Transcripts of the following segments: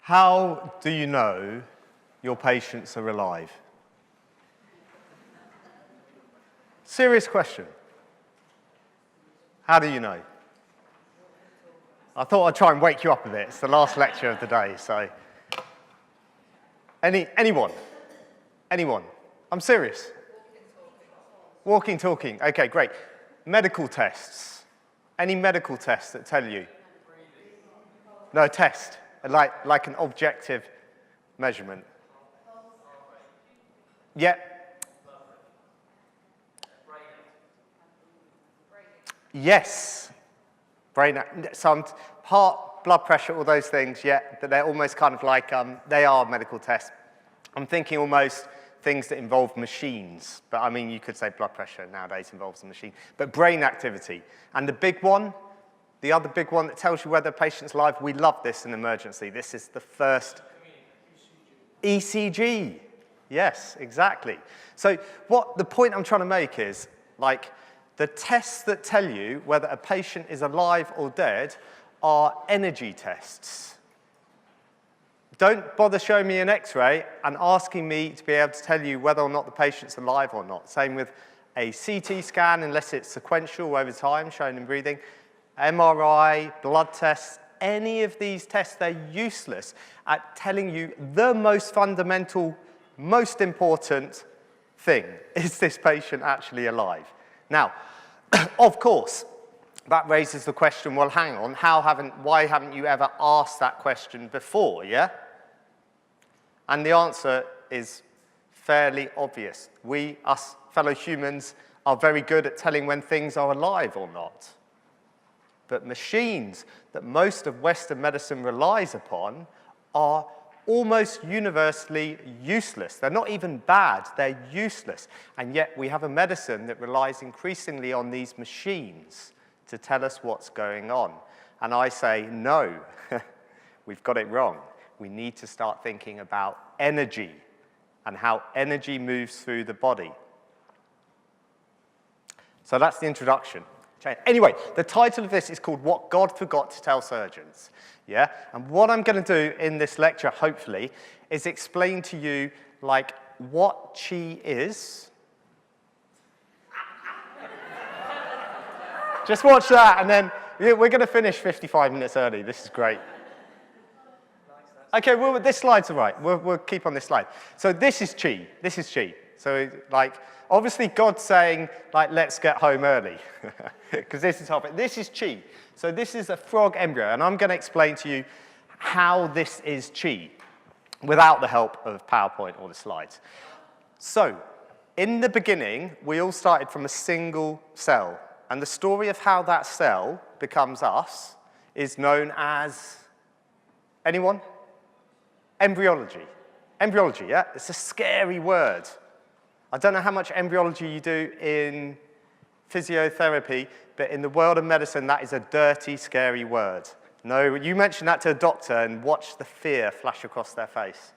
How do you know your patients are alive? Serious question. How do you know? I thought I'd try and wake you up a bit. It's the last lecture of the day, so. Anyone? Anyone? I'm serious. Walking, talking. Okay, great. Medical tests. Any medical tests that tell you? No, test. Like an objective measurement. Yeah. Yes. Brain, some heart, blood pressure, all those things, yeah, but they're almost kind of like, they are medical tests. I'm thinking almost things that involve machines, but I mean, you could say blood pressure nowadays involves a machine. But brain activity. And the big one, the other big one that tells you whether a patient's alive, we love this in emergency. This is the first ECG. Yes, exactly. So the point I'm trying to make is, like, the tests that tell you whether a patient is alive or dead are energy tests. Don't bother showing me an X-ray and asking me to be able to tell you whether or not the patient's alive or not. Same with a CT scan, unless it's sequential over time, showing in breathing. MRI, blood tests, any of these tests, they're useless at telling you the most fundamental, most important thing. Is this patient actually alive? Now, of course, that raises the question, well, hang on, why haven't you ever asked that question before, yeah? And the answer is fairly obvious. We, us fellow humans, are very good at telling when things are alive or not. But machines that most of Western medicine relies upon are almost universally useless. They're not even bad, they're useless. And yet we have a medicine that relies increasingly on these machines to tell us what's going on. And I say, no, we've got it wrong. We need to start thinking about energy and how energy moves through the body. So that's the introduction. Anyway, the title of this is called What God Forgot to Tell Surgeons. Yeah? And what I'm going to do in this lecture, hopefully, is explain to you, like, what qi is. Just watch that, and then we're going to finish 55 minutes early. This is great. Okay, well, this slide's all right. We'll keep on this slide. So this is qi. This is qi. So, like, obviously God's saying, like, let's get home early, because this is helping. This is qi. So this is a frog embryo, and I'm going to explain to you how this is qi without the help of PowerPoint or the slides. So, in the beginning, we all started from a single cell, and the story of how that cell becomes us is known as, anyone? Embryology. Embryology, yeah? It's a scary word. I don't know how much embryology you do in physiotherapy, but in the world of medicine, that is a dirty, scary word. No, you mention that to a doctor and watch the fear flash across their face.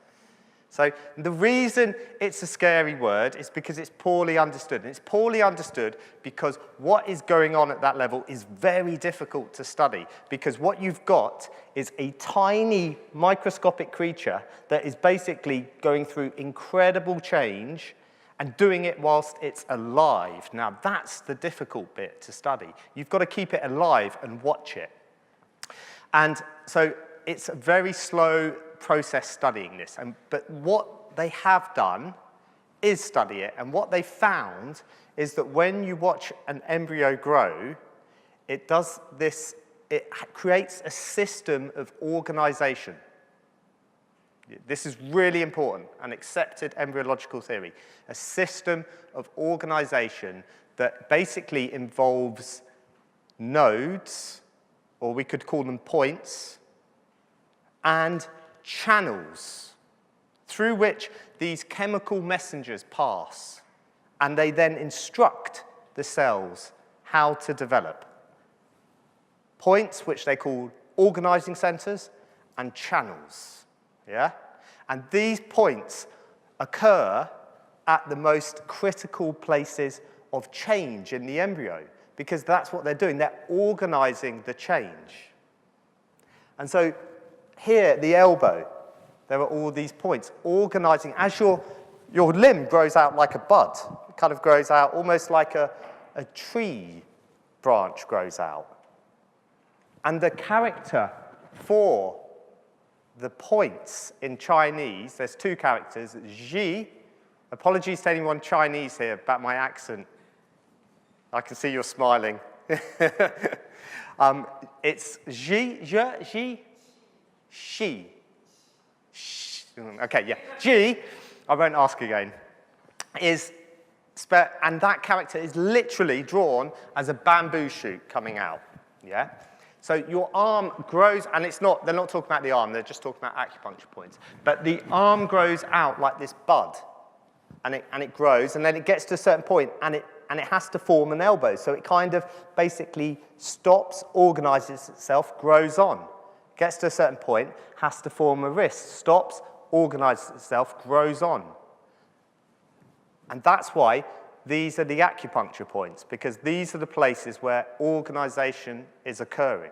So the reason it's a scary word is because it's poorly understood. And it's poorly understood because what is going on at that level is very difficult to study, because what you've got is a tiny microscopic creature that is basically going through incredible change and doing it whilst it's alive. Now, that's the difficult bit to study. You've got to keep it alive and watch it. And so it's a very slow process studying this. But what they have done is study it. And what they found is that when you watch an embryo grow, it does this, it creates a system of organization. This is really important, an accepted embryological theory. A system of organization that basically involves nodes, or we could call them points, and channels through which these chemical messengers pass, and they then instruct the cells how to develop. Points, which they call organizing centers, and channels. Yeah? And these points occur at the most critical places of change in the embryo, because that's what they're doing. They're organizing the change. And so here, the elbow, there are all these points organizing. As your limb grows out like a bud, it kind of grows out almost like a tree branch grows out. And the character for the points in Chinese, there's two characters, Ji. Apologies to anyone Chinese here about my accent. I can see you're smiling. It's Ji, Ji, Shi. Okay, yeah. Ji, I won't ask again, and that character is literally drawn as a bamboo shoot coming out, yeah? So your arm grows, and they're not talking about the arm, they're just talking about acupuncture points. But the arm grows out like this bud, and it grows, and then it gets to a certain point, and it has to form an elbow. So it kind of basically stops, organizes itself, grows on. Gets to a certain point, has to form a wrist, stops, organizes itself, grows on. And that's why these are the acupuncture points, because these are the places where organization is occurring.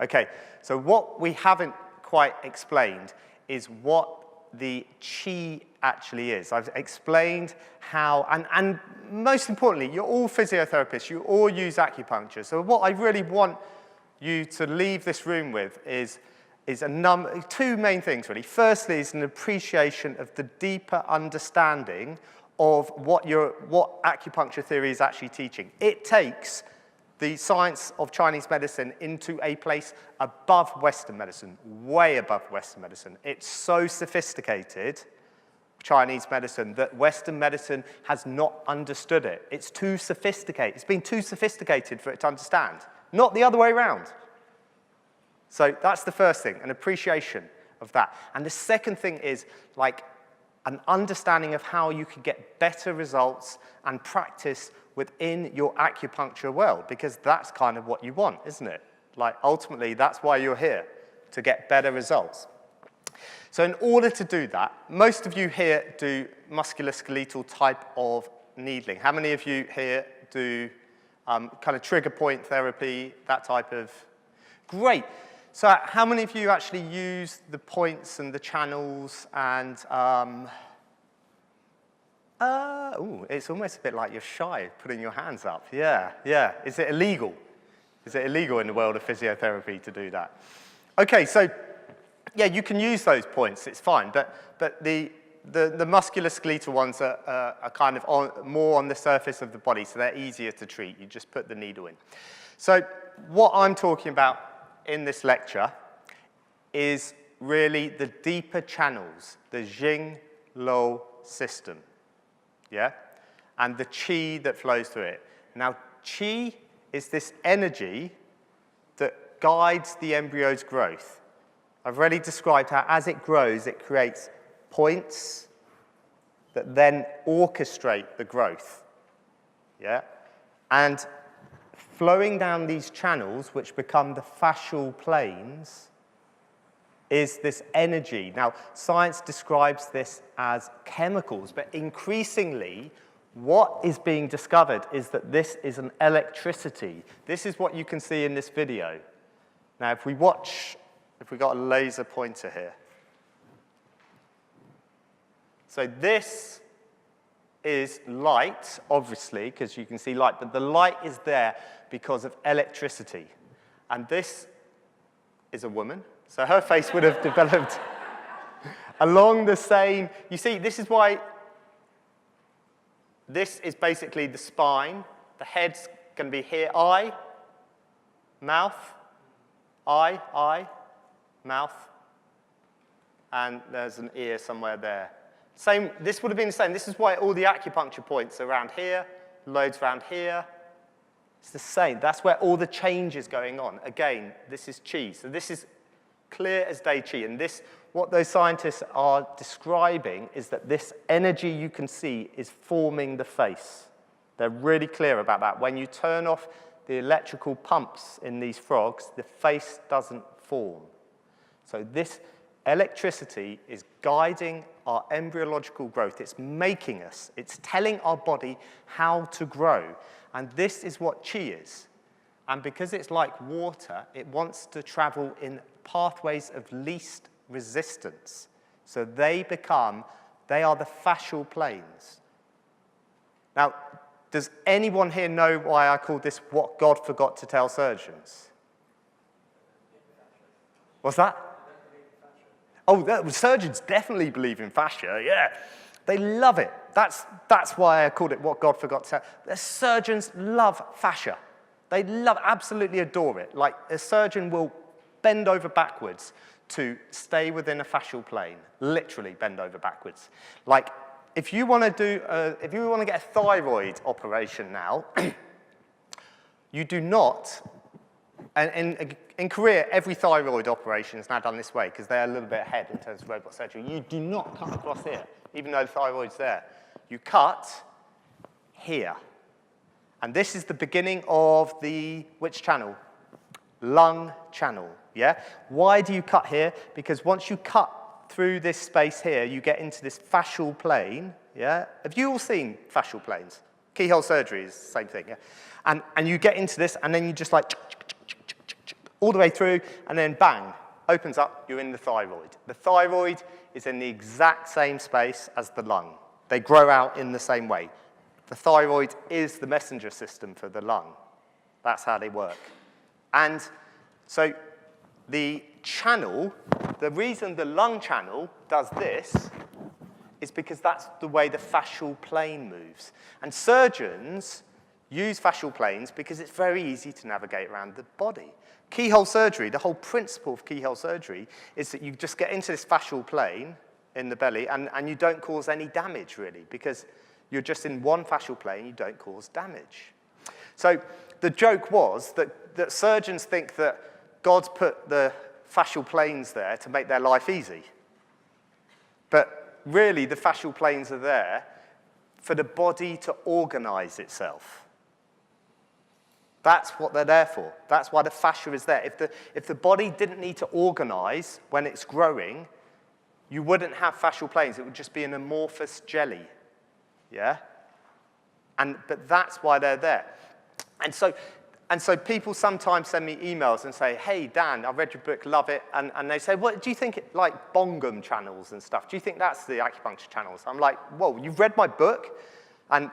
Okay, so what we haven't quite explained is what the qi actually is. I've explained how, and most importantly, you're all physiotherapists, you all use acupuncture. So what I really want you to leave this room with is two main things, really. Firstly, is an appreciation of the deeper understanding of what acupuncture theory is actually teaching. It takes the science of Chinese medicine into a place above Western medicine, way above Western medicine. It's so sophisticated, Chinese medicine, that Western medicine has not understood it. It's too sophisticated. It's been too sophisticated for it to understand, not the other way around. So that's the first thing, an appreciation of that. And the second thing is like an understanding of how you can get better results and practice within your acupuncture world, because that's kind of what you want, isn't it? Like ultimately, that's why you're here, to get better results. So in order to do that, most of you here do musculoskeletal type of needling. How many of you here do kind of trigger point therapy, that type of? Great. So how many of you actually use the points and the channels and, it's almost a bit like you're shy putting your hands up. Yeah, yeah. Is it illegal? Is it illegal in the world of physiotherapy to do that? Okay, so yeah, you can use those points, it's fine, but the musculoskeletal ones are kind of more on the surface of the body, so they're easier to treat. You just put the needle in. So what I'm talking about in this lecture is really the deeper channels, the Jing-Lo system, yeah? And the qi that flows through it. Now, qi is this energy that guides the embryo's growth. I've already described how as it grows, it creates points that then orchestrate the growth, yeah? And flowing down these channels, which become the fascial planes, is this energy. Now, science describes this as chemicals, but increasingly, what is being discovered is that this is an electricity. This is what you can see in this video. Now, if we got a laser pointer here. So this is light, obviously, because you can see light, but the light is there because of electricity. And this is a woman, so her face would have developed along the same, you see, this is why this is basically the spine. The head's going to be here, eye, mouth, eye, mouth, and there's an ear somewhere there. Same, this would have been the same. This is why all the acupuncture points are around here, loads around here. It's the same. That's where all the change is going on. Again, this is qi. So this is clear as day qi. And this, what those scientists are describing is that this energy you can see is forming the face. They're really clear about that. When you turn off the electrical pumps in these frogs, the face doesn't form. So this electricity is guiding our embryological growth. It's making us. It's telling our body how to grow. And this is what qi is. And because it's like water, it wants to travel in pathways of least resistance. So they are the fascial planes. Now, does anyone here know why I call this what God forgot to tell surgeons? What's that? Oh, surgeons definitely believe in fascia, yeah. They love it. That's why I called it what God forgot to tell. The surgeons love fascia. They absolutely adore it. Like, a surgeon will bend over backwards to stay within a fascial plane, literally bend over backwards. Like, if you want to get a thyroid operation now, you do not, and in Korea, every thyroid operation is now done this way because they're a little bit ahead in terms of robot surgery. You do not cut across here, even though the thyroid's there. You cut here. And this is the beginning of the, which channel? Lung channel, yeah? Why do you cut here? Because once you cut through this space here, you get into this fascial plane, yeah? Have you all seen fascial planes? Keyhole surgery is the same thing, yeah? And you get into this, and then you just like, all the way through, and then bang, opens up, you're in the thyroid. The thyroid is in the exact same space as the lung. They grow out in the same way. The thyroid is the messenger system for the lung. That's how they work. And so the channel, the reason the lung channel does this is because that's the way the fascial plane moves. And surgeons use fascial planes because it's very easy to navigate around the body. Keyhole surgery, the whole principle of keyhole surgery is that you just get into this fascial plane in the belly and you don't cause any damage, really, because you're just in one fascial plane, you don't cause damage. So the joke was that surgeons think that God's put the fascial planes there to make their life easy. But really, the fascial planes are there for the body to organize itself. That's what they're there for. That's why the fascia is there. If the body didn't need to organize when it's growing, you wouldn't have fascial planes. It would just be an amorphous jelly. Yeah? But that's why they're there. And so people sometimes send me emails and say, hey, Dan, I read your book, love it. And they say, what do you think, like bongum channels and stuff? Do you think that's the acupuncture channels? I'm like, whoa, you've read my book? And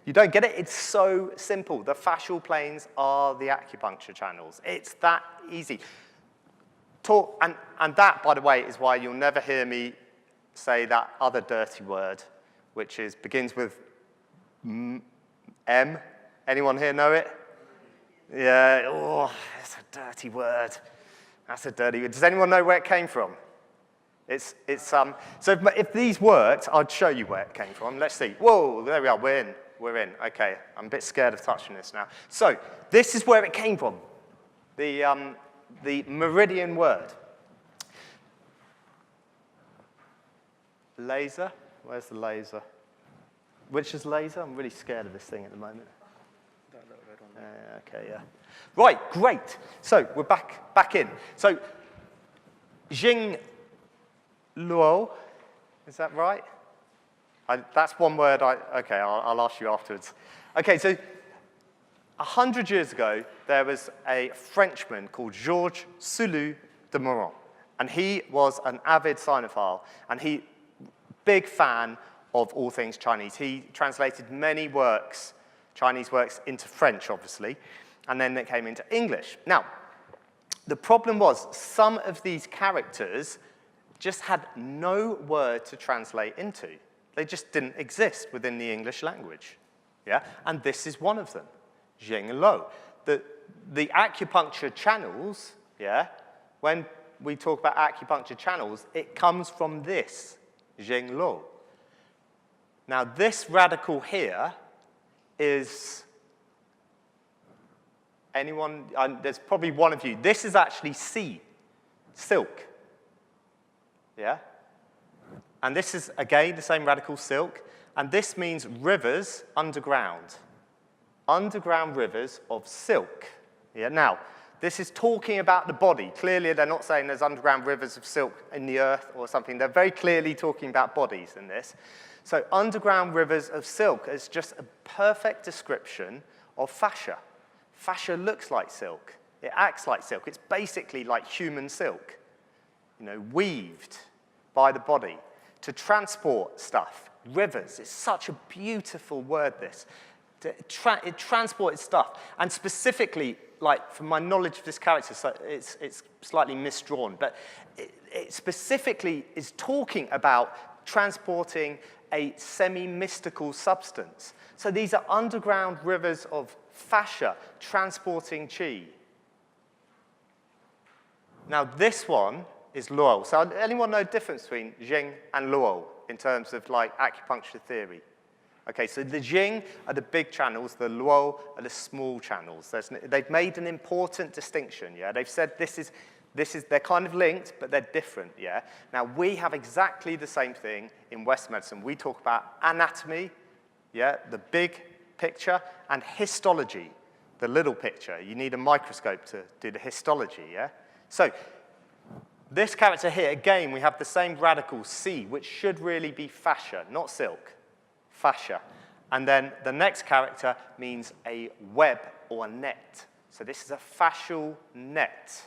you don't get it? It's so simple. The fascial planes are the acupuncture channels. It's that easy. And that, by the way, is why you'll never hear me say that other dirty word, which begins with M. Anyone here know it? Yeah, oh, it's a dirty word. That's a dirty word. Does anyone know where it came from? So if these worked, I'd show you where it came from. Let's see. Whoa, there we are, we're in. Okay, I'm a bit scared of touching this now. So this is where it came from, the meridian word. Laser, where's the laser? Which is laser? I'm really scared of this thing at the moment. Okay, yeah. Right, great. So we're back in. So Jing Luo, is that right? That's one word. Okay, I'll ask you afterwards. Okay, so 100 years ago, there was a Frenchman called Georges Soulou de Meuron, and he was an avid sinophile, and big fan of all things Chinese. He translated many works, Chinese works, into French, obviously, and then they came into English. Now, the problem was some of these characters just had no word to translate into. They just didn't exist within the English language. Yeah? And this is one of them, Jing Lo. The acupuncture channels, yeah, when we talk about acupuncture channels, it comes from this, Jing Lo. Now, this radical here is anyone, there's probably one of you. This is actually C, silk. Yeah? And this is, again, the same radical, silk. And this means rivers underground. Underground rivers of silk. Yeah? Now, this is talking about the body. Clearly, they're not saying there's underground rivers of silk in the earth or something. They're very clearly talking about bodies in this. So underground rivers of silk is just a perfect description of fascia. Fascia looks like silk. It acts like silk. It's basically like human silk, weaved by the body to transport stuff. Rivers, it's such a beautiful word, this. It transported stuff. And specifically, like, from my knowledge of this character, so it's slightly misdrawn, but it specifically is talking about transporting a semi-mystical substance. So these are underground rivers of fascia transporting qi. Now, this one is luo. So anyone know the difference between Jing and luo in terms of, like, acupuncture theory? Okay, so the Jing are the big channels, the luo are the small channels. They've made an important distinction, yeah? They've said they're kind of linked, but they're different, yeah? Now, we have exactly the same thing in Western medicine. We talk about anatomy, yeah, the big picture, and histology, the little picture. You need a microscope to do the histology, yeah? So this character here, again, we have the same radical C, which should really be fascia, not silk. Fascia. And then the next character means a web or a net. So this is a fascial net.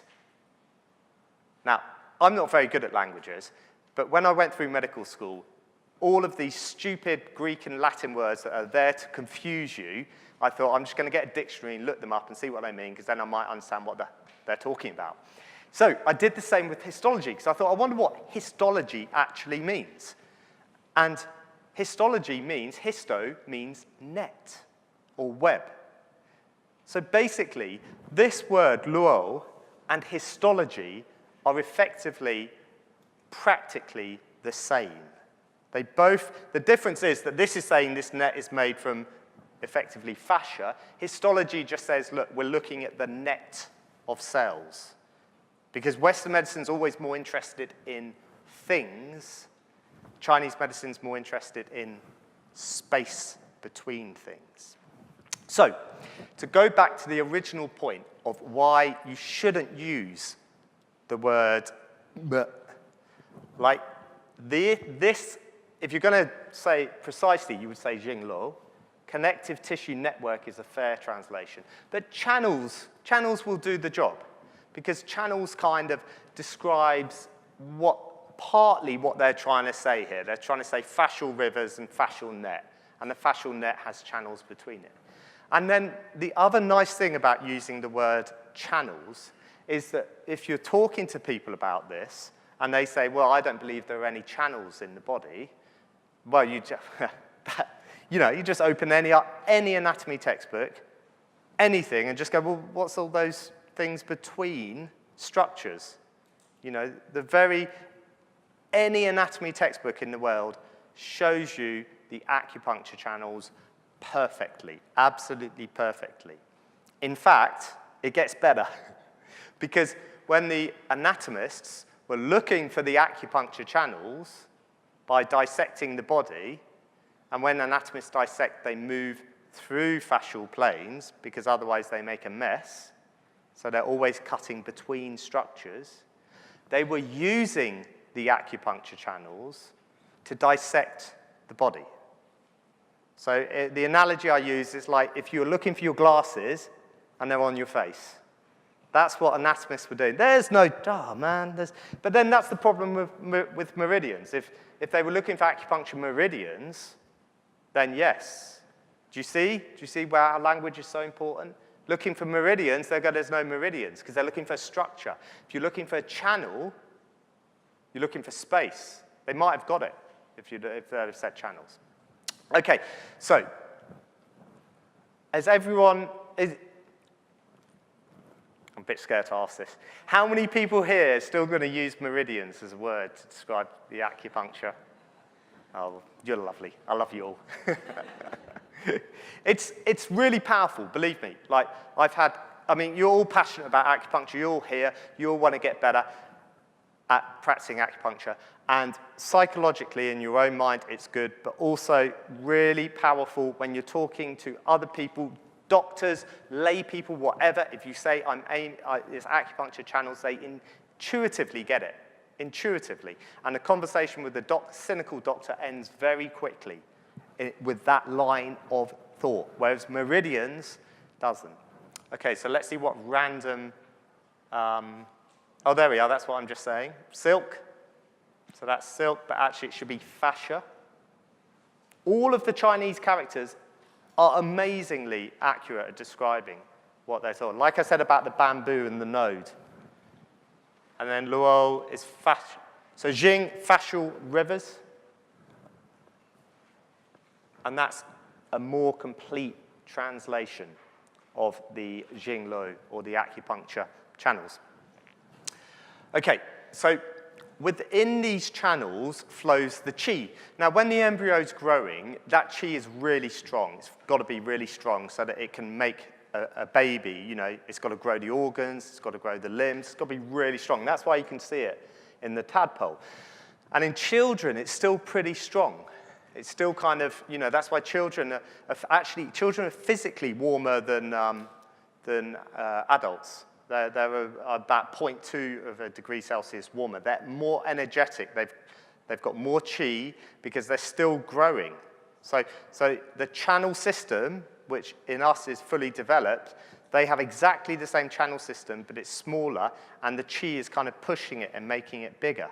Now, I'm not very good at languages, but when I went through medical school, all of these stupid Greek and Latin words that are there to confuse you, I thought I'm just going to get a dictionary and look them up and see what they mean, because then I might understand what they're talking about. So I did the same with histology, because I thought, I wonder what histology actually means. And histology means, histo means net or web. So basically, this word luo and histology are effectively, practically the same. The difference is that this is saying this net is made from effectively fascia. Histology just says, look, we're looking at the net of cells. Because Western medicine's always more interested in things. Chinese medicine's more interested in space between things. So, to go back to the original point of why you shouldn't use the word like this, if you're going to say precisely, you would say Jingluo. Connective tissue network is a fair translation. But channels will do the job, because channels kind of describes partly what they're trying to say here. They're trying to say fascial rivers and fascial net, and the fascial net has channels between it. And then the other nice thing about using the word channels is that if you're talking to people about this, and they say, well, I don't believe there are any channels in the body, well, you just open any anatomy textbook, anything, and just go, well, what's all those things between structures? Any anatomy textbook in the world shows you the acupuncture channels perfectly, absolutely perfectly. In fact, it gets better, because when the anatomists were looking for the acupuncture channels by dissecting the body, and when anatomists dissect, they move through fascial planes, because otherwise they make a mess, so they're always cutting between structures. They were using the acupuncture channels to dissect the body. So the analogy I use is like if you're looking for your glasses and they're on your face. That's what anatomists were doing. There's no, but then that's the problem with meridians. If they were looking for acupuncture meridians, then yes. Do you see where our language is so important? Looking for meridians, they go, there's no meridians, because they're looking for a structure. If you're looking for a channel, you're looking for space. They might have got it if they'd have said channels. Okay, so I'm a bit scared to ask this. How many people here are still going to use meridians as a word to describe the acupuncture? Oh, you're lovely. I love you all. It's really powerful, believe me. Like, you're all passionate about acupuncture. You're all here. You all want to get better at practicing acupuncture. And psychologically, in your own mind, it's good, but also really powerful when you're talking to other people, doctors, lay people, whatever. If you say, it's acupuncture channels, they intuitively get it, intuitively. And the conversation with the cynical doctor ends very quickly with that line of thought, whereas meridians doesn't. Okay, so let's see what random, oh, there we are, that's what I'm just saying. Silk, so that's silk, but actually it should be fascia. All of the Chinese characters are amazingly accurate at describing what they're talking. Like I said about the bamboo and the node. And then luo is fascia. So Jing, fascial rivers. And that's a more complete translation of the Jingluo, or the acupuncture channels. Okay, so within these channels flows the qi. Now, when the embryo's growing, that qi is really strong. It's got to be really strong so that it can make a baby. You know, it's got to grow the organs, it's got to grow the limbs, it's got to be really strong. That's why you can see it in the tadpole. And in children, it's still pretty strong. It's still kind of, you know, that's why children are physically warmer than adults. They're about 0.2 of a degree Celsius warmer. They're more energetic. They've got more qi because they're still growing. So the channel system, which in us is fully developed, they have exactly the same channel system, but it's smaller, and the qi is kind of pushing it and making it bigger.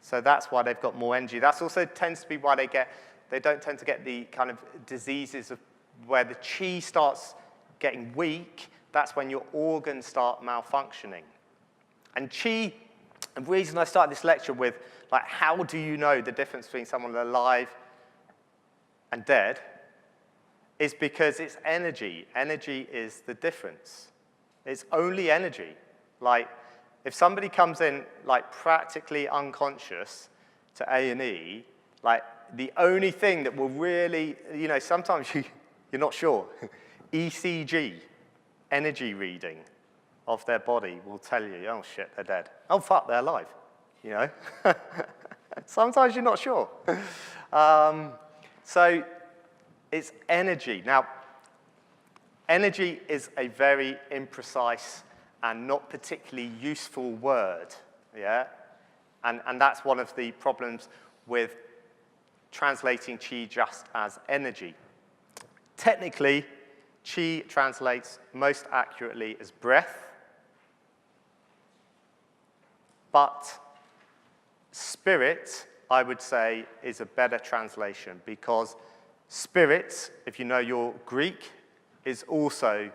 So that's why they've got more energy. That also tends to be why they don't tend to get the kind of diseases of where the qi starts getting weak. That's when your organs start malfunctioning. And qi, the reason I started this lecture with, like, how do you know the difference between someone alive and dead, is because it's energy. Energy is the difference. It's only energy. Like, if somebody comes in, like, practically unconscious to A&E, like, the only thing that will really, you know, sometimes you're not sure. ECG, energy reading of their body will tell you, oh, shit, they're dead. Oh, fuck, they're alive, you know? Sometimes you're not sure. So it's energy. Now, energy is a very imprecise and not particularly useful word, yeah? And that's one of the problems with translating qi just as energy. Technically, qi translates most accurately as breath, but spirit, I would say, is a better translation, because spirit, if you know your Greek, is also,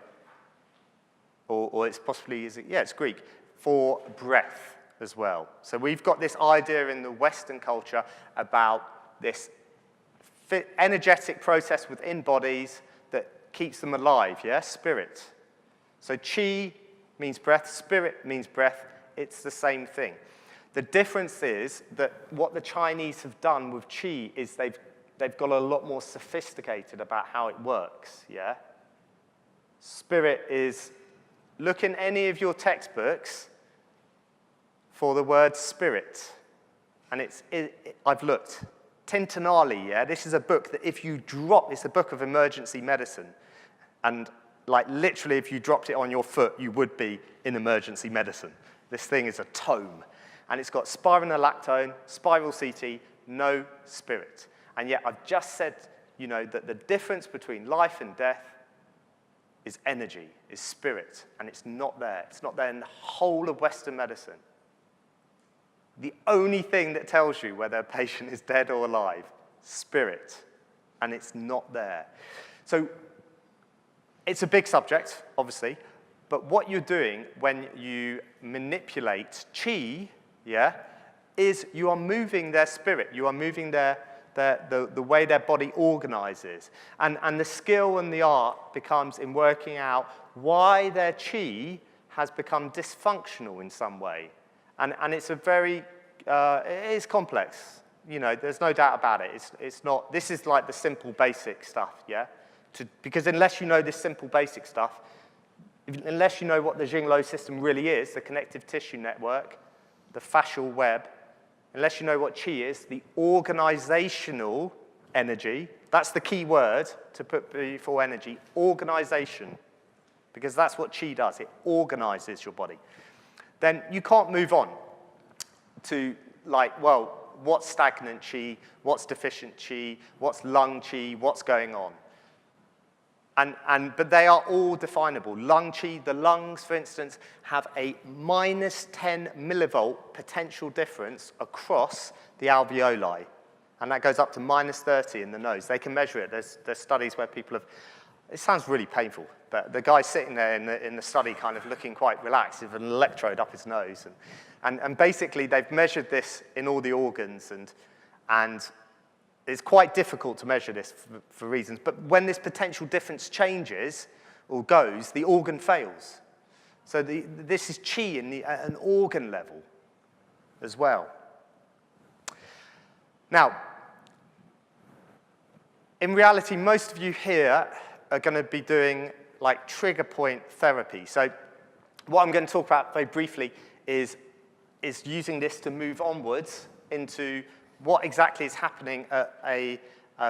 or it's possibly, it's Greek, for breath as well. So we've got this idea in the Western culture about this energetic process within bodies that keeps them alive, yeah, spirit. So qi means breath, spirit means breath, it's the same thing. The difference is that what the Chinese have done with qi is they've got a lot more sophisticated about how it works, yeah? Spirit is, look in any of your textbooks for the word spirit. And I've looked. Tintinali, yeah? This is a book that if you drop, it's a book of emergency medicine. And like literally if you dropped it on your foot, you would be in emergency medicine. This thing is a tome. And it's got spironolactone, spiral CT, no spirit. And yet I've just said, you know, that the difference between life and death is energy, is spirit, and it's not there. It's not there in the whole of Western medicine. The only thing that tells you whether a patient is dead or alive, spirit, and it's not there. So it's a big subject, obviously, but what you're doing when you manipulate qi, yeah, is you are moving their spirit. You are moving the way their body organizes. And the skill and the art becomes in working out why their qi has become dysfunctional in some way. And it's a very, it is complex. You know, there's no doubt about it. It's not, this is like the simple basic stuff, yeah? Because unless you know this simple basic stuff, unless you know what the Jingluo system really is, the connective tissue network, the fascial web, unless you know what qi is, the organizational energy, that's the key word to put before energy, organization, because that's what qi does, it organizes your body. Then you can't move on to like, well, what's stagnant qi, what's deficient qi, what's lung qi, what's going on. But they are all definable. Lung qi, the lungs, for instance, have a minus 10 millivolt potential difference across the alveoli. And that goes up to minus 30 in the nose. They can measure it. There's studies where people have, it sounds really painful, but the guy sitting there in the study kind of looking quite relaxed with an electrode up his nose. And basically, they've measured this in all the organs, and it's quite difficult to measure this for reasons. But when this potential difference changes or goes, the organ fails. So this is qi at an organ level as well. Now, in reality, most of you here are going to be doing like trigger point therapy. So what I'm going to talk about very briefly is using this to move onwards into what exactly is happening at a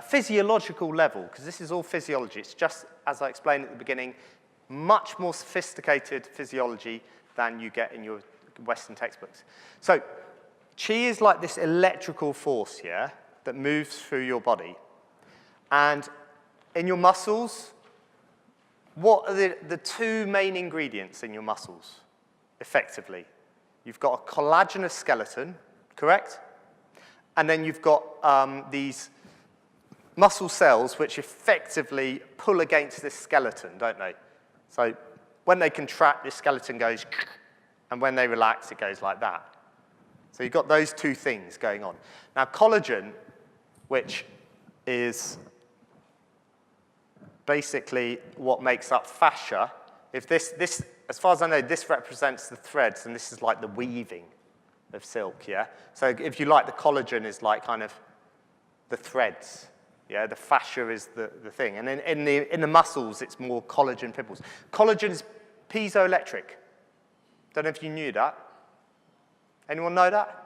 physiological level, because this is all physiology. It's just, as I explained at the beginning, much more sophisticated physiology than you get in your Western textbooks. So qi is like this electrical force, yeah, that moves through your body. And in your muscles, what are the two main ingredients in your muscles, effectively? You've got a collagenous skeleton, correct? And then you've got these muscle cells which effectively pull against this skeleton, don't they? So when they contract, this skeleton goes, and when they relax, it goes like that. So you've got those two things going on. Now, collagen, which is basically what makes up fascia, if this, as far as I know, this represents the threads, and this is like the weaving of silk, yeah? So if you like, the collagen is like kind of the threads, yeah? The fascia is the thing. And in the muscles, it's more collagen pimples. Collagen is piezoelectric. Don't know if you knew that. Anyone know that?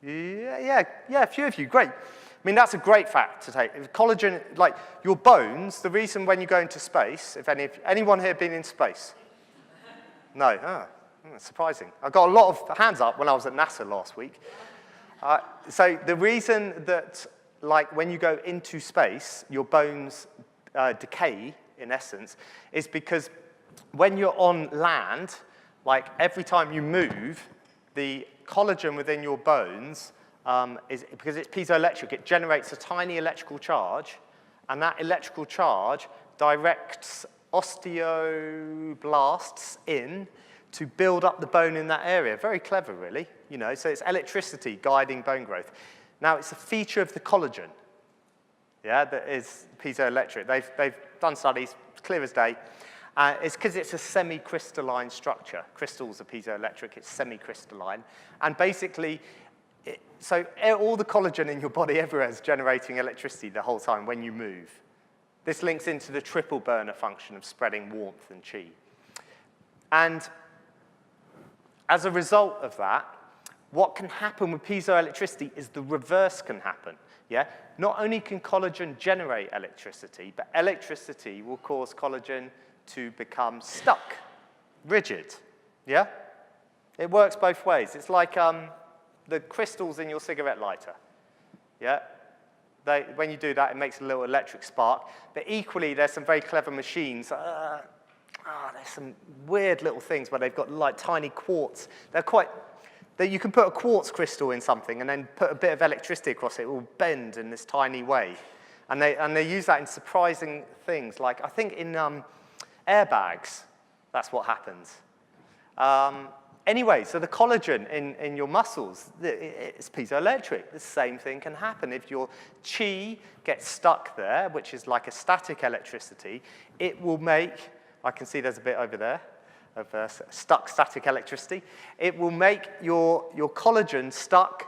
Yeah, a few of you, great. I mean, that's a great fact to take. If collagen, like your bones, the reason when you go into space, if anyone here been in space? No, surprising. I got a lot of hands up when I was at NASA last week. So the reason that, like, when you go into space, your bones decay, in essence, is because when you're on land, like, every time you move, the collagen within your bones, because it's piezoelectric, it generates a tiny electrical charge, and that electrical charge directs osteoblasts in to build up the bone in that area. Very clever, really. You know, so it's electricity guiding bone growth. Now, it's a feature of the collagen, yeah, that is piezoelectric. They've done studies, clear as day. It's because it's a semi-crystalline structure. Crystals are piezoelectric, it's semi-crystalline. And basically, so all the collagen in your body everywhere is generating electricity the whole time when you move. This links into the triple burner function of spreading warmth and qi. And as a result of that, what can happen with piezoelectricity is the reverse can happen. Yeah? Not only can collagen generate electricity, but electricity will cause collagen to become stuck, rigid. Yeah? It works both ways. It's like the crystals in your cigarette lighter. Yeah? When you do that, it makes a little electric spark. But equally, there's some very clever machines. There's some weird little things where they've got like tiny quartz. You can put a quartz crystal in something and then put a bit of electricity across it. It will bend in this tiny way. And they use that in surprising things. Like, I think in airbags, that's what happens. Anyway, so the collagen in your muscles, it's piezoelectric. The same thing can happen. If your qi gets stuck there, which is like a static electricity, it will make, I can see there's a bit over there of stuck static electricity. It will make your collagen stuck,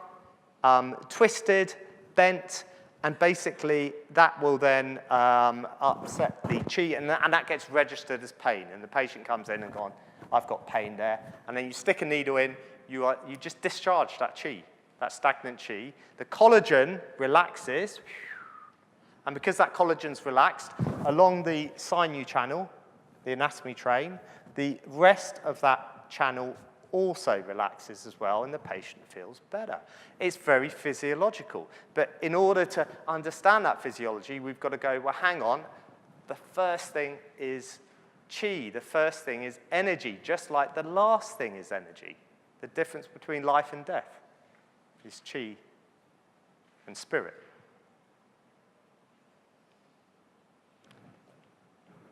twisted, bent, and basically that will then upset the qi, and that gets registered as pain. And the patient comes in and goes, I've got pain there. And then you stick a needle in, you just discharge that qi, that stagnant qi. The collagen relaxes, and because that collagen's relaxed, along the sinew channel, the anatomy train, the rest of that channel also relaxes as well, and the patient feels better. It's very physiological. But in order to understand that physiology, we've got to go, well, hang on, the first thing is qi. The first thing is energy, just like the last thing is energy. The difference between life and death is qi and spirit.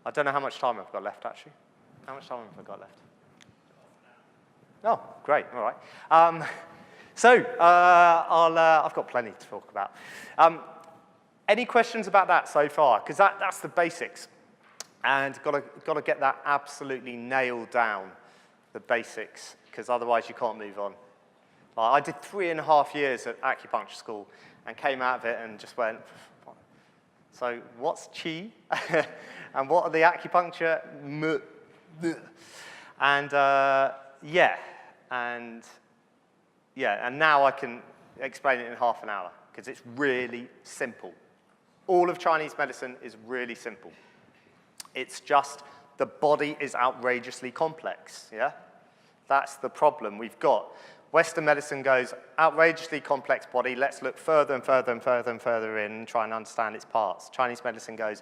I don't know how much time I've got left, actually. How much time have I got left? Oh, great, all right. I've got plenty to talk about. Any questions about that so far? Because that's the basics. And got to get that absolutely nailed down, the basics, because otherwise you can't move on. I did 3.5 years at acupuncture school and came out of it and just went, so what's qi? And what are the acupuncture? And and now I can explain it in half an hour because it's really simple. All of Chinese medicine is really simple. It's just the body is outrageously complex, yeah? That's the problem we've got. Western medicine goes, outrageously complex body, let's look further and further and further and further in and try and understand its parts. Chinese medicine goes,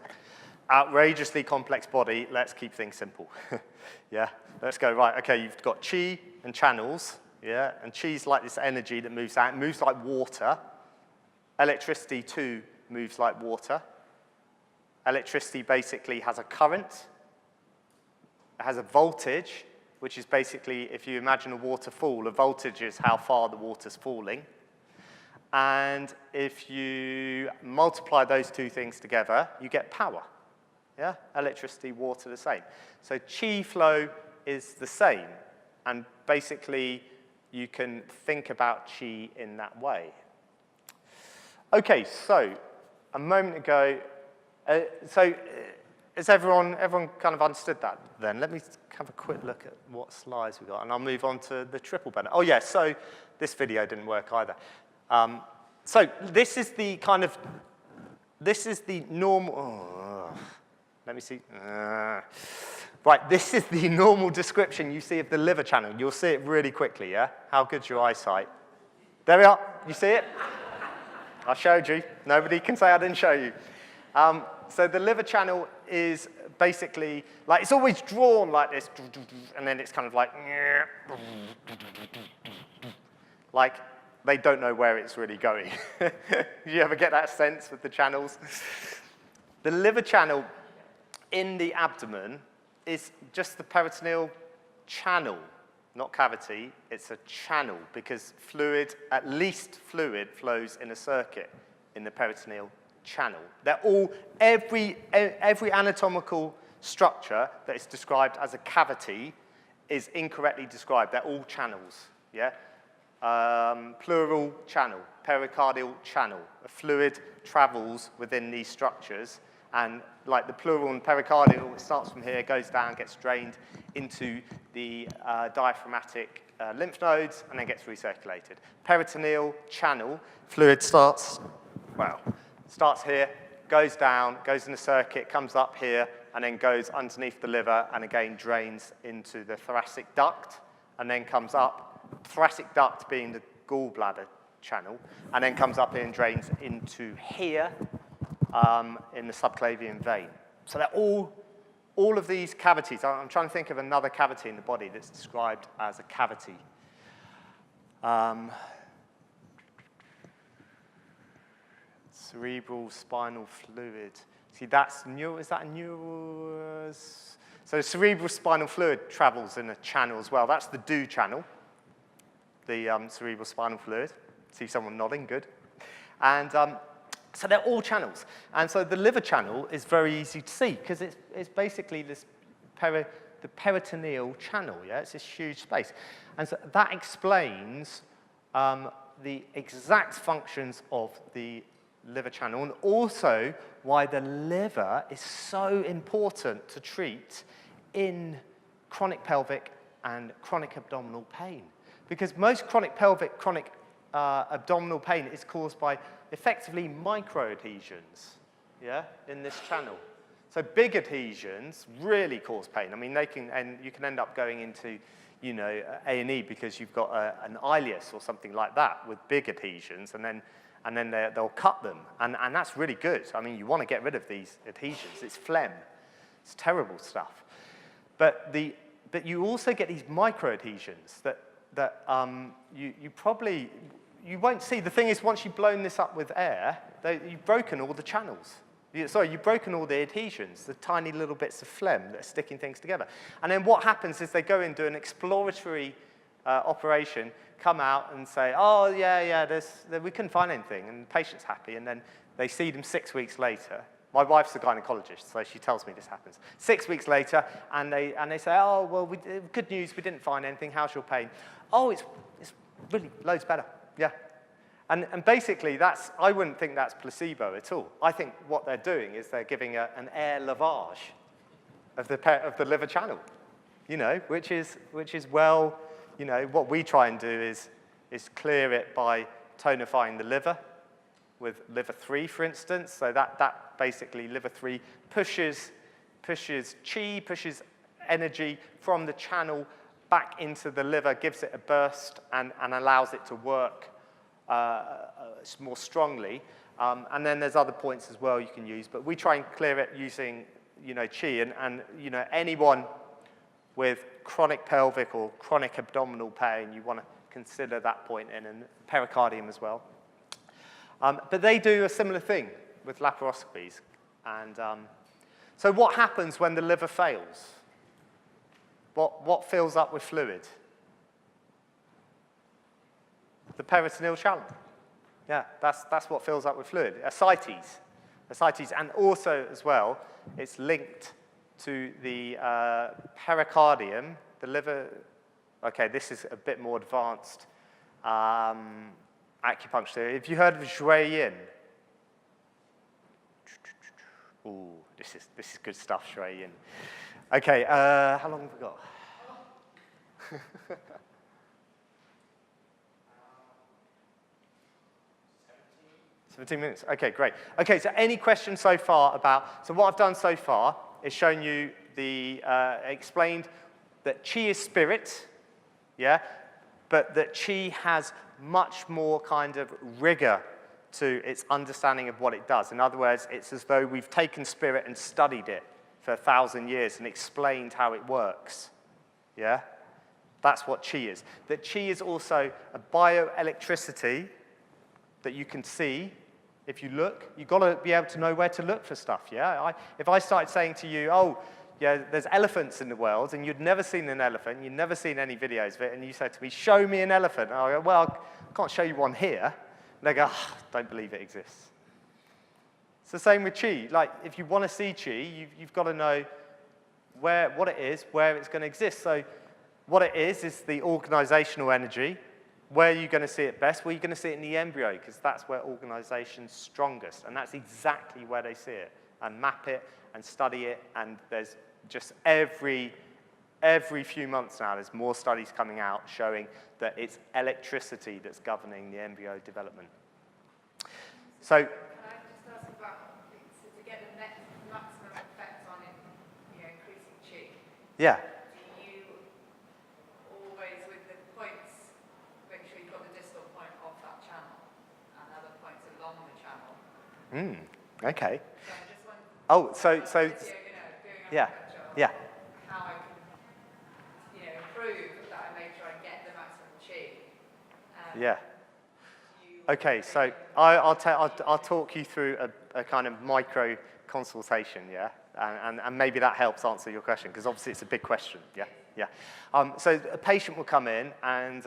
outrageously complex body, let's keep things simple. Yeah, let's go, right, okay, you've got qi and channels, yeah, and qi's like this energy that moves out, it moves like water. Electricity too moves like water. Electricity basically has a current, it has a voltage, which is basically, if you imagine a waterfall, a voltage is how far the water's falling. And if you multiply those two things together, you get power. Yeah? Electricity, water, the same. So qi flow is the same. And basically, you can think about qi in that way. Okay, so a moment ago, has everyone kind of understood that then? Let me have a quick look at what slides we got, and I'll move on to the triple benefit. Oh, yeah, so this video didn't work either. So this is the kind of, this is the normal, let me see. Right, this is the normal description you see of the liver channel. You'll see it really quickly, yeah? How good's your eyesight? There we are, you see it? I showed you. Nobody can say I didn't show you. So the liver channel is basically, like, it's always drawn like this, and then it's kind of like they don't know where it's really going. You ever get that sense with the channels? The liver channel in the abdomen is just the peritoneal channel, not cavity. It's a channel because fluid, at least fluid, flows in a circuit in the peritoneal channel. They're all, every anatomical structure that is described as a cavity is incorrectly described. They're all channels, yeah? Pleural channel, pericardial channel. A fluid travels within these structures, and like the pleural and pericardial, it starts from here, goes down, gets drained into the diaphragmatic lymph nodes, and then gets recirculated. Peritoneal channel, fluid starts here, goes down, goes in a circuit, comes up here, and then goes underneath the liver, and again drains into the thoracic duct, and then comes up, thoracic duct being the gallbladder channel, and then comes up here and drains into here in the subclavian vein. So they're all of these cavities. I'm trying to think of another cavity in the body that's described as a cavity. Cerebral spinal fluid. See, that's neural, is that a neural? So cerebral spinal fluid travels in a channel as well. That's the DO channel, the cerebral spinal fluid. See someone nodding, good. And so they're all channels. And so the liver channel is very easy to see because it's basically this the peritoneal channel, yeah? It's this huge space. And so that explains the exact functions of the liver channel, and also why the liver is so important to treat in chronic pelvic and chronic abdominal pain. Because most chronic abdominal pain is caused by effectively micro-adhesions, yeah, in this channel. So big adhesions really cause pain. I mean, and you can end up going into, you know, A&E because you've got an ileus or something like that with big adhesions, and then they'll cut them, and that's really good. I mean, you want to get rid of these adhesions. It's phlegm. It's terrible stuff. But you also get these micro-adhesions that you won't see. The thing is, once you've blown this up with air, you've broken all the channels. You've broken all the adhesions, the tiny little bits of phlegm that are sticking things together. And then what happens is they go in, do an exploratory operation, come out and say, oh, yeah, we couldn't find anything, and the patient's happy, and then they see them 6 weeks later. My wife's a gynecologist, so she tells me this happens. 6 weeks later, and they say, oh, well, good news, we didn't find anything, how's your pain? Oh, it's really loads better, yeah. And basically, I wouldn't think that's placebo at all. I think what they're doing is they're giving an air lavage of the liver channel, which is well, what we try and do is clear it by tonifying the liver with liver 3, for instance. So that basically, liver 3 pushes chi, pushes energy from the channel back into the liver, gives it a burst, and allows it to work more strongly. And then there's other points as well you can use, but we try and clear it using, chi, and anyone with chronic pelvic or chronic abdominal pain, you want to consider that point in, and pericardium as well. But they do a similar thing with laparoscopies. And so what happens when the liver fails? What fills up with fluid? The peritoneal channel. Yeah, that's what fills up with fluid. Ascites. And also, as well, it's linked to the pericardium, the liver. Okay, this is a bit more advanced acupuncture. Have you heard of Shui Yin? Ooh, this is good stuff, Shui Yin. Okay, how long have we got? 17 minutes. Okay, great. Okay, so any questions so far about, so what I've done so far is shown you explained that chi is spirit, yeah, but that chi has much more kind of rigor to its understanding of what it does. In other words, it's as though we've taken spirit and studied it for 1,000 years and explained how it works, yeah? That's what chi is. That chi is also a bioelectricity that you can see. If you look, you've got to be able to know where to look for stuff, yeah? If I started saying to you, oh, yeah, there's elephants in the world, and you'd never seen an elephant, you'd never seen any videos of it, and you said to me, show me an elephant. And I go, well, I can't show you one here. And they go, oh, don't believe it exists. It's the same with chi. Like, if you want to see chi, you've got to know what it is, where it's going to exist. So what it is the organizational energy. Where are you going to see it best? Well, you're going to see it in the embryo, because that's where organization's strongest. And that's exactly where they see it, and map it, and study it. And there's just every few months now, there's more studies coming out showing that it's electricity that's governing the embryo development. So, can I just ask about, to get the maximum effect on it, increasing chi? Yeah. Okay. Oh, so yeah. How I can, improve that I make sure I get the maximum chi. Yeah. Okay, so I'll talk you through a kind of micro consultation, yeah, and maybe that helps answer your question, because obviously it's a big question, yeah. Yeah. So a patient will come in and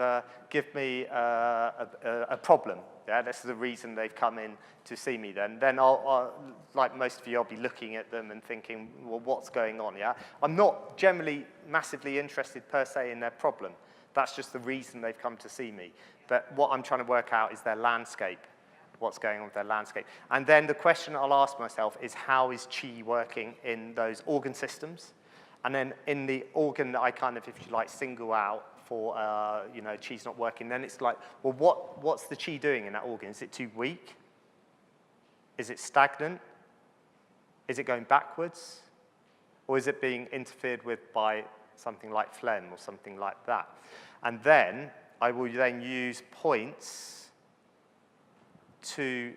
give me a problem. Yeah, this is the reason they've come in to see me then. Then I'll, like most of you, I'll be looking at them and thinking, well, what's going on, yeah? I'm not generally massively interested per se in their problem. That's just the reason they've come to see me. But what I'm trying to work out is their landscape, what's going on with their landscape. And then the question I'll ask myself is, how is chi working in those organ systems? And then in the organ that I kind of, if you like, single out for, chi's not working, then it's like, well, what's the chi doing in that organ? Is it too weak? Is it stagnant? Is it going backwards? Or is it being interfered with by something like phlegm or something like that? And then I will then use points to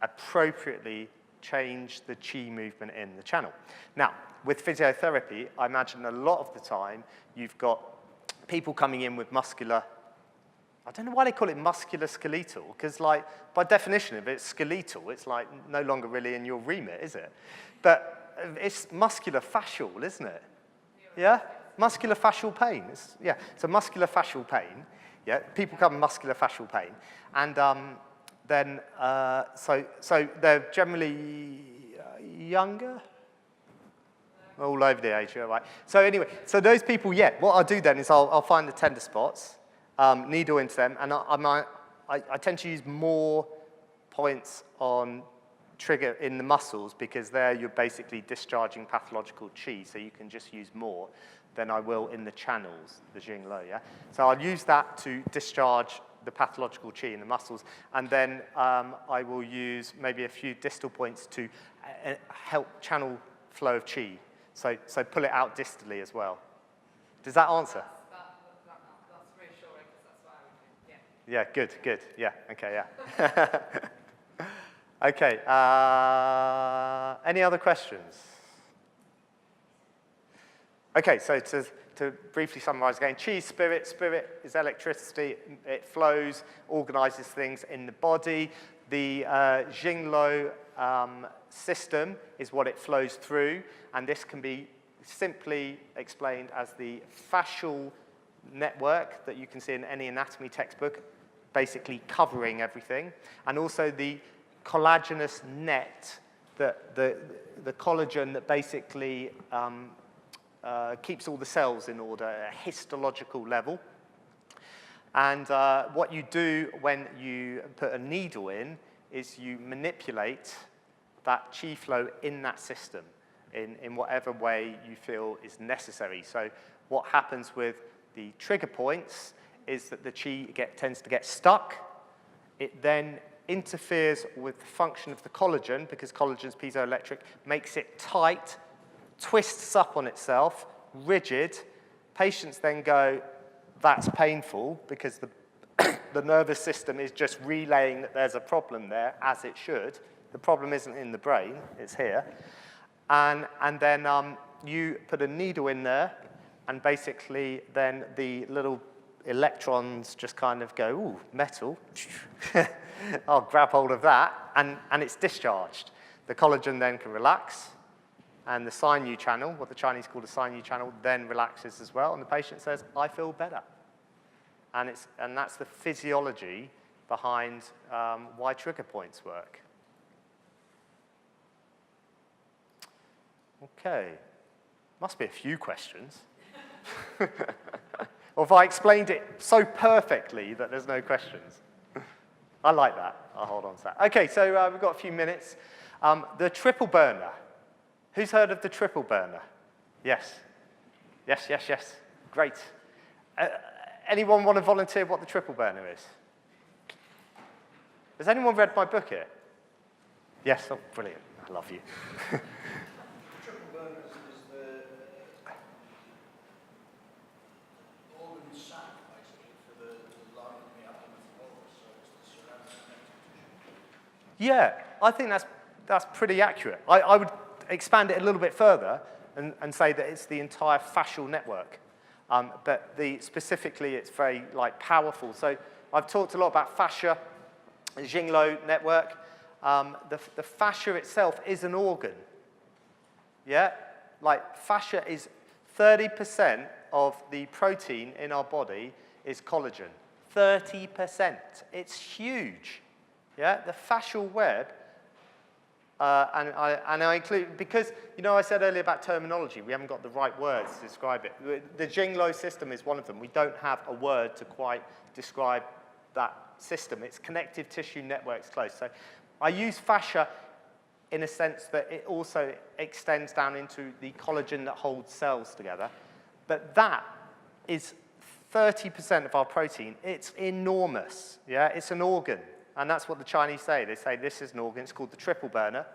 appropriately change the chi movement in the channel. Now, with physiotherapy, I imagine a lot of the time you've got people coming in with muscular, I don't know why they call it musculoskeletal, because like by definition, if it's skeletal, it's like no longer really in your remit, is it? But it's musculofascial, isn't it? Yeah? Musculofascial pain. It's a musculofascial pain. Yeah, people come with musculofascial pain. And then, so they're generally younger? All over the age, right? So anyway, so those people, yeah, what I'll do then is I'll find the tender spots, needle into them, and I tend to use more points on trigger in the muscles because there you're basically discharging pathological qi, so you can just use more than I will in the channels, the Jinglo, yeah? So I'll use that to discharge the pathological qi in the muscles, and then I will use maybe a few distal points to help channel flow of qi. So pull it out distally as well. Does that answer? That's reassuring because that's why I would, yeah. Yeah, good, yeah, okay, yeah. Okay, any other questions? Okay, so to briefly summarize again, qi is spirit, spirit is electricity, it flows, organizes things in the body. The Jinglo system is what it flows through, and this can be simply explained as the fascial network that you can see in any anatomy textbook, basically covering everything, and also the collagenous net, the collagen that basically keeps all the cells in order at a histological level. And what you do when you put a needle in is you manipulate that qi flow in that system in whatever way you feel is necessary. So what happens with the trigger points is that the qi tends to get stuck. It then interferes with the function of the collagen because collagen's piezoelectric, makes it tight, twists up on itself, rigid. Patients then go, that's painful because the nervous system is just relaying that there's a problem there, as it should. The problem isn't in the brain, it's here. And then you put a needle in there, and basically then the little electrons just kind of go, ooh, metal. I'll grab hold of that, and it's discharged. The collagen then can relax, and the sinew channel, what the Chinese call the sinew channel, then relaxes as well, and the patient says, I feel better. And that's the physiology behind why trigger points work. Okay, must be a few questions. Or if I explained it so perfectly that there's no questions. I like that, I'll hold on to that. Okay, so we've got a few minutes. The triple burner. Who's heard of the triple burner? Yes. Yes. Great. Anyone want to volunteer what the triple burner is? Has anyone read my book here? Yes, oh, brilliant. I love you. The triple burner is the organ sac, basically, for the lining in the abdomen walls, so it's the surrounding connective tissue. Yeah, I think that's pretty accurate. I would expand it a little bit further and say that it's the entire fascial network. But specifically, it's very powerful. So I've talked a lot about fascia, the Jinglo network. The fascia itself is an organ. Yeah, fascia is 30% of the protein in our body is collagen. 30%. It's huge. Yeah, the fascial web. And I include, because, I said earlier about terminology, we haven't got the right words to describe it. The Jinglo system is one of them. We don't have a word to quite describe that system. It's connective tissue networks close. So I use fascia in a sense that it also extends down into the collagen that holds cells together. But that is 30% of our protein. It's enormous. Yeah, it's an organ. And that's what the Chinese say. They say this is an organ. It's called the triple burner.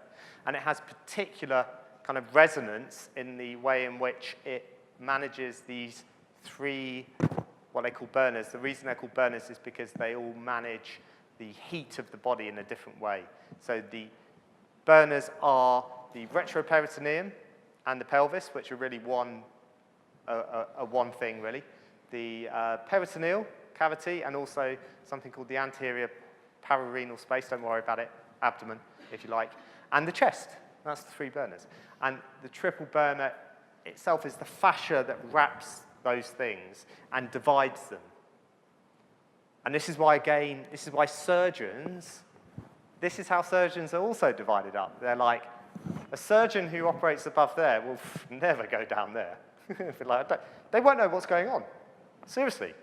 And it has particular kind of resonance in the way in which it manages these three, what they call burners. The reason they're called burners is because they all manage the heat of the body in a different way. So the burners are the retroperitoneum, and the pelvis, which are really one thing, really. The peritoneal cavity, and also something called the anterior pararenal space, don't worry about it, abdomen, if you like, and the chest. That's the 3 burners. And the triple burner itself is the fascia that wraps those things and divides them. And this is why, again, this is why surgeons, this is how surgeons are also divided up. They're like, a surgeon who operates above there will never go down there. They won't know what's going on. Seriously.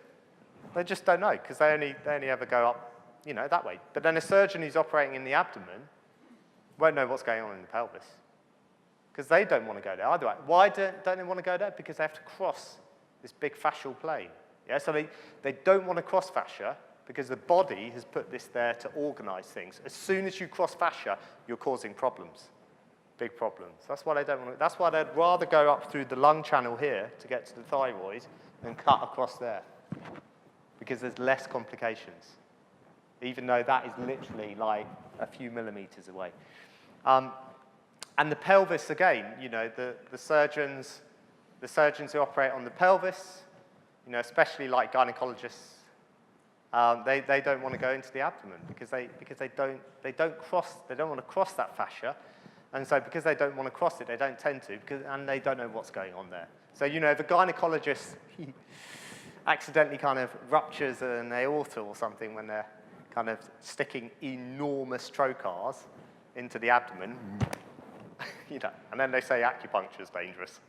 They just don't know, because they only ever go up, you know, that way. But then a surgeon who's operating in the abdomen won't know what's going on in the pelvis, because they don't want to go there either. Why don't they want to go there? Because they have to cross this big fascial plane. Yeah, so they don't want to cross fascia because the body has put this there to organize things. As soon as you cross fascia, you're causing problems, big problems. That's why they don't want to, that's why they'd rather go up through the lung channel here to get to the thyroid than cut across there, because there's less complications, even though that is literally like a few millimeters away. And the pelvis, again, you know, the surgeons who operate on the pelvis, you know, especially like gynecologists, they don't want to go into the abdomen because they don't want to cross that fascia, and so because they don't want to cross it, they don't tend to, and they don't know what's going on there. So, you know, if a gynecologist accidentally kind of ruptures an aorta or something when they're kind of sticking enormous trocars into the abdomen, you know, and then they say acupuncture is dangerous.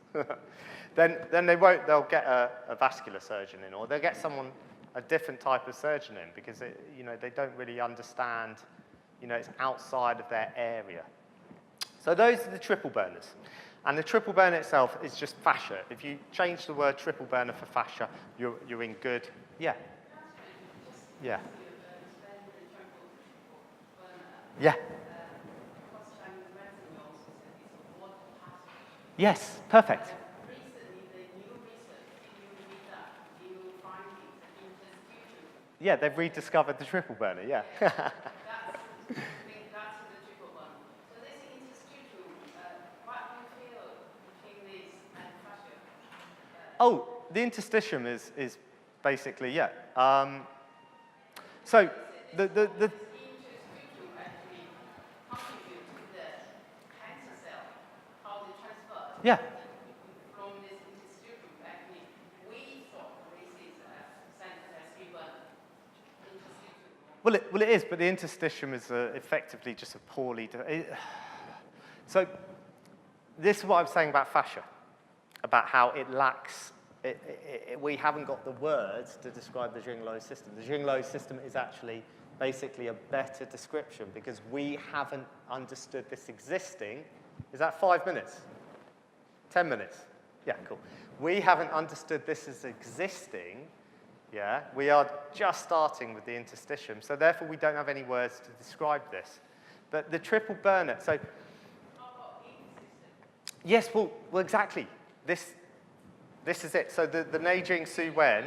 then they'll get a vascular surgeon in, or they'll get a different type of surgeon in, because you know, they don't really understand, you know, it's outside of their area. So those are the triple burners. And the triple burner itself is just fascia. If you change the word triple burner for fascia, you're in good. Yeah. Yeah. Yeah. Yes, perfect. Yeah, they've rediscovered the triple burner, yeah. Oh, the interstitium is basically, yeah. So the yeah. From this interstitium, actually, we thought this is interstitium. Well, it is, but the interstitium is effectively just a poorly. So this is what I was saying about fascia, about how it lacks. We haven't got the words to describe the Jing-Lo system. The Jing-Lo system is actually basically a better description because we haven't understood this existing. Is that 5 minutes? 10 minutes? Yeah, cool. We haven't understood this as existing. Yeah, we are just starting with the interstitium, so therefore we don't have any words to describe this. But the triple burner, so... Yes, well exactly. This is it. So the Neijing Su Wen...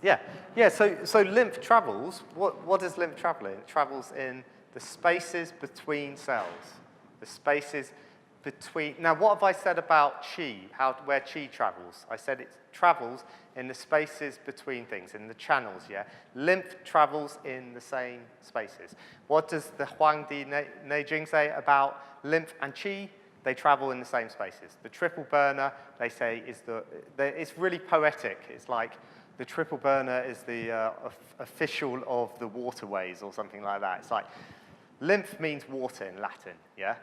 Yeah, so lymph travels. What does lymph travel in? It travels in the spaces between cells. The spaces between... Now, what have I said about qi, where qi travels? I said it travels in the spaces between things, in the channels, yeah? Lymph travels in the same spaces. What does the Huangdi Neijing say about lymph and qi? They travel in the same spaces. The triple burner, they say, is it's really poetic. It's like the triple burner is the official of the waterways or something like that. It's like, lymph means water in Latin, yeah?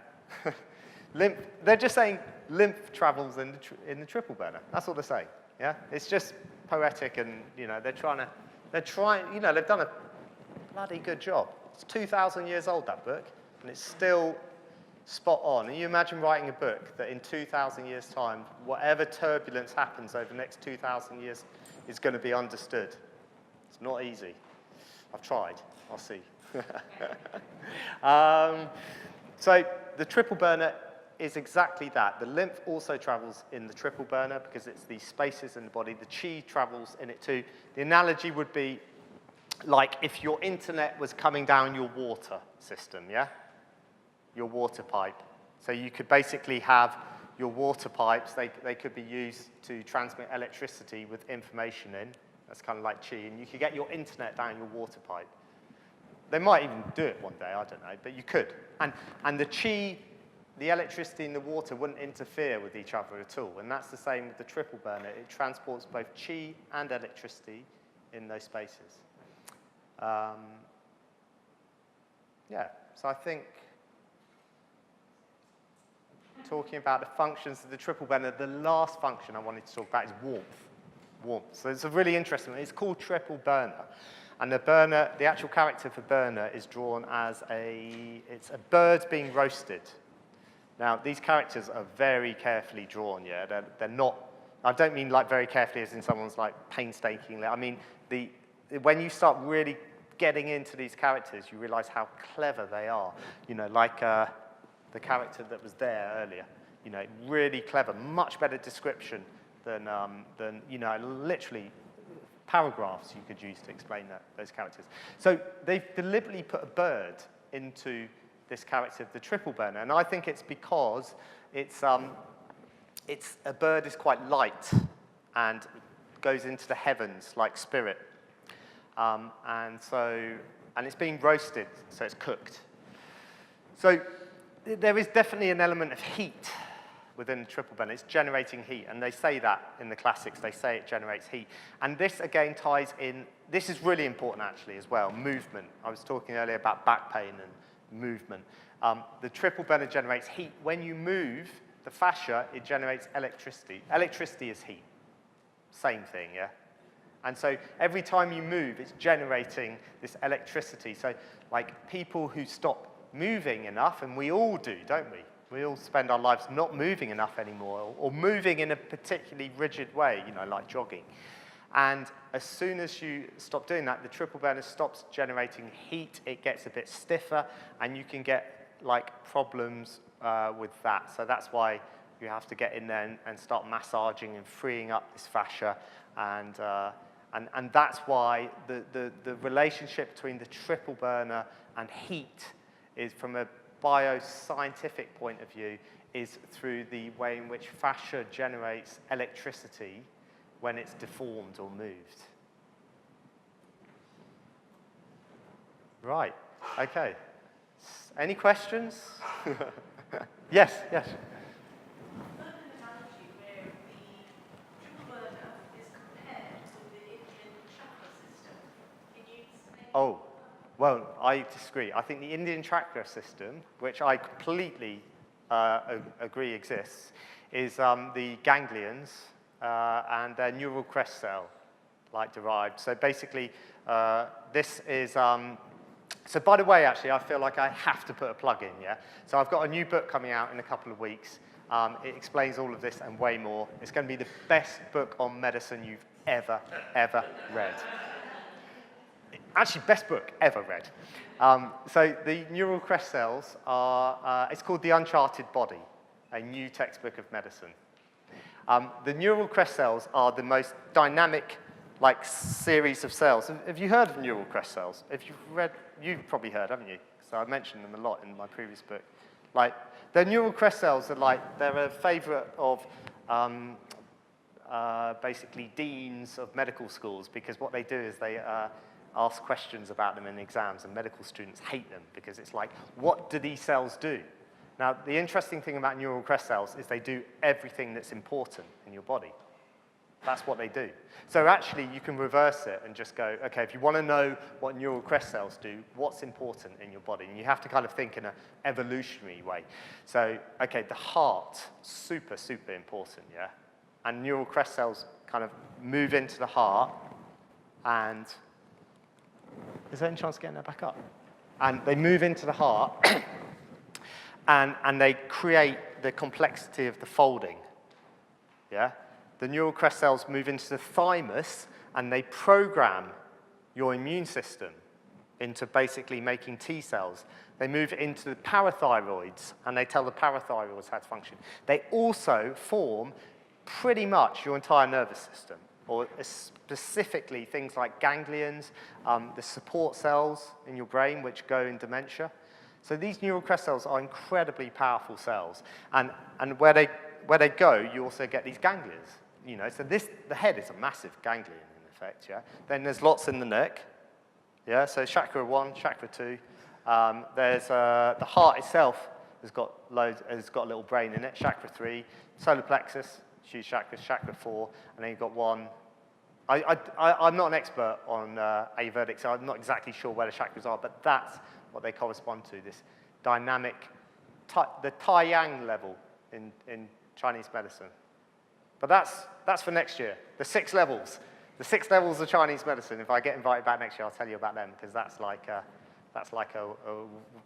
They're just saying lymph travels in the triple burner. That's all they're saying, yeah? It's just poetic, and, you know, they've done a bloody good job. It's 2,000 years old, that book, and it's still spot on. And you imagine writing a book that in 2,000 years' time, whatever turbulence happens over the next 2,000 years is going to be understood. It's not easy. I've tried. I'll see. So the triple burner is exactly that. The lymph also travels in the triple burner because it's these spaces in the body. The qi travels in it too. The analogy would be like if your internet was coming down your water system, yeah? Your water pipe. So you could basically have your water pipes, they could be used to transmit electricity with information in. That's kind of like chi. And you could get your internet down your water pipe. They might even do it one day, I don't know, but you could. And the chi, the electricity in the water wouldn't interfere with each other at all. And that's the same with the triple burner. It transports both chi and electricity in those spaces. Yeah, so I think talking about the functions of the triple burner, the last function I wanted to talk about is warmth. Warmth. So it's a really interesting one. It's called triple burner. And the burner, the actual character for burner is drawn as it's a bird being roasted. Now, these characters are very carefully drawn, yeah? They're not, I don't mean like very carefully as in someone's like painstakingly. I mean, when you start really getting into these characters, you realize how clever they are. You know, like the character that was there earlier. You know, really clever, much better description than you know, literally paragraphs you could use to explain those characters. So they've deliberately put a bird into this character of the triple burner, and I think it's because it's a bird is quite light and goes into the heavens like spirit, and it's being roasted, so it's cooked. So there is definitely an element of heat within the triple burner. It's generating heat, and they say that in the classics. They say it generates heat. And this, again, ties in. This is really important, actually, as well, movement. I was talking earlier about back pain and movement. The triple burner generates heat. When you move the fascia, it generates electricity. Electricity is heat. Same thing, yeah? And so every time you move, it's generating this electricity. So, like, people who stop moving enough, and we all do, don't we? We all spend our lives not moving enough anymore, or moving in a particularly rigid way, you know, like jogging. And as soon as you stop doing that, the triple burner stops generating heat, it gets a bit stiffer, and you can get, like, problems with that. So that's why you have to get in there and start massaging and freeing up this fascia, and that's why the relationship between the triple burner and heat is, from a bioscientific point of view, is through the way in which fascia generates electricity when it's deformed or moved. Right, okay. Any questions? Yes, yes. Oh, well, I disagree. I think the Indian chakra system, which I completely agree exists, is the ganglions and their neural crest cell, like derived. So basically, this is, so by the way, actually, I feel like I have to put a plug in, yeah? So I've got a new book coming out in a couple of weeks. It explains all of this and way more. It's going to be the best book on medicine you've ever read. Actually, best book ever read. So the neural crest cells are, it's called The Uncharted Body, a new textbook of medicine. The neural crest cells are the most dynamic, like, series of cells. Have you heard of neural crest cells? If you've read, you've probably heard, haven't you? So I mentioned them a lot in my previous book. Like, the neural crest cells are like, they're a favorite of basically deans of medical schools, because what they do is they ask questions about them in exams, and medical students hate them because it's like, what do these cells do? Now, the interesting thing about neural crest cells is they do everything that's important in your body. That's what they do. So actually, you can reverse it and just go, okay, if you want to know what neural crest cells do, what's important in your body? And you have to kind of think in an evolutionary way. So, okay, the heart, super, super important, yeah? And neural crest cells kind of move into the heart, and is there any chance of getting that back up? And they move into the heart, and they create the complexity of the folding, yeah? The neural crest cells move into the thymus, and they program your immune system into basically making T cells. They move into the parathyroids, and they tell the parathyroids how to function. They also form pretty much your entire nervous system. or specifically things like ganglions, the support cells in your brain which go in dementia. So these neural crest cells are incredibly powerful cells, and where they go, you also get these ganglions. You know, so the head is a massive ganglion in effect. Yeah. Then there's lots in the neck. Yeah. So chakra 1, chakra 2. There's the heart itself has got a little brain in it. Chakra 3, solar plexus, huge chakras, chakra 4, and then you've got 1. I'm not an expert on Ayurvedic, so I'm not exactly sure where the chakras are, but that's what they correspond to, this dynamic, the Tai-Yang level in Chinese medicine. But that's for next year, the 6 levels. The 6 levels of Chinese medicine. If I get invited back next year, I'll tell you about them, because that's like a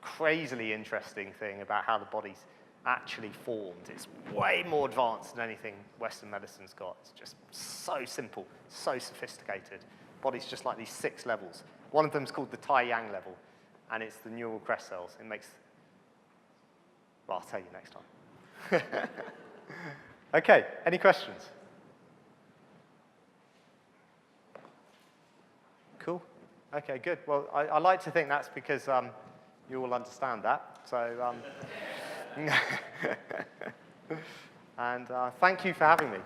crazily interesting thing about how the body's actually formed. It's way more advanced than anything Western medicine's got. It's just so simple, so sophisticated. Body's just like these 6 levels. One of them's called the Tai-Yang level, and it's the neural crest cells. It makes, well, I'll tell you next time. Okay, any questions? Cool. Okay, good. Well, I like to think that's because you all understand that. So, and thank you for having me.